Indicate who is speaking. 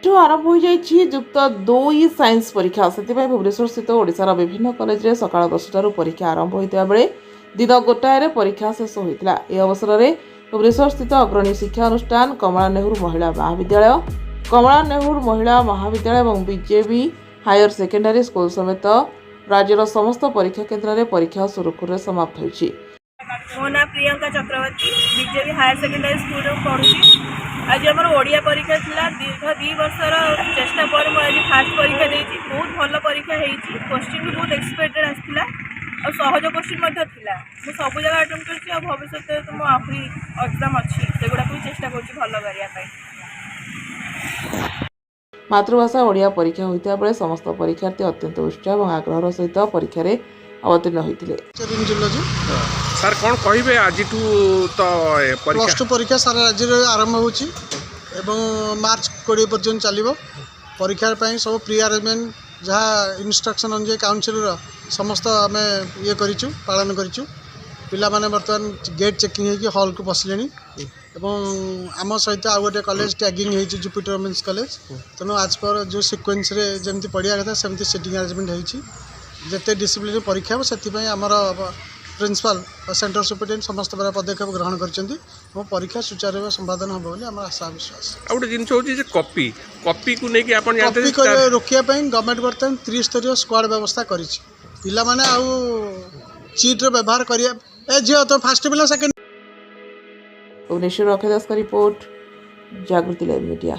Speaker 1: आरंभ हो युक्त 2 साइंस परीक्षा से भुवनेश्वर स्थित ओडार विभिन्न कॉलेज में सका 10 परीक्षा आरंभ होता बेले दिन गोटाए परीक्षा शेष होता। यह अवसर में भुवनेश्वर स्थित अग्रणी शिक्षा अनुष्ठान कमला नेहरू महिला महाविद्यालय और बीजेबी हायर सेकेंडरी स्कूल समेत राज्यर समस्त परीक्षा केन्द्र में परीक्षा सुरुखुर समाप्त होती।
Speaker 2: मो ना प्रियंका चक्रवर्ती बीजेपी हायर सेकेंडरी स्कूल पढ़ुची। आज आम ओडिया परीक्षा था दीर्घ 2 वर्षर चेष्टा पर आज फास्ट परीक्षा देती। बहुत भल परीक्षा होती। क्वेश्चन भी बहुत एक्सपेक्टेड आसाला और सहज क्वेश्चन मुझे सब जगह अटेम्प्ट कर भविष्य तो मो आहरी एग्जाम अच्छी से गुड़ा भी चेष्टा करने।
Speaker 1: मातृभाषा ओडिया परीक्षा होता बेले समस्त परीक्षार्थी अत्यंत उत्साह और आग्रह सहित परीक्षा अवतीर्ण होते।
Speaker 3: सर कौन कहे आज तो
Speaker 4: प्लस टू परीक्षा सारा राज्य में आरंभ होची एवं मार्च 20 पर्यटन चलो परीक्षा सब प्री अरेंजमेंट जहाँ इंस्ट्रक्शन अनुसार काउंसिल समस्त आम ये पालन करूँ। पिला माने बर्तमान गेट चेकिंग होगी हॉल को पशिले आम सहित आउ गोटे कॉलेज टैगिंग हो जुपिटर वुमेन्स कॉलेज। तेणु आज पर जो सिक्वेन्स जमी पढ़िया कथा सेमती सीटिंग अरेंजमेंट होती। जिते डिसिप्लिन परीक्षा हम से आमर प्रिंसिपल सेंटर सुपरिटेडेंट समस्त प्रकार पदक्षेप ग्रहण कर परीक्षा सुचारू संपादन हम बोली आम आशा विश्वास।
Speaker 3: गोटे जिन हूँ कॉपी कॉपी को लेकिन
Speaker 4: कॉपी रोकने गवर्नमेंट बर्तमान 3 स्तरीय स्क्वाड व्यवस्था कर पाने चीट्र व्यवहार कर झील तो फास्ट पिला सेकेंड।
Speaker 1: भुवनेश्वर अक्षय दास का रिपोर्ट, जागृति लाइव मीडिया।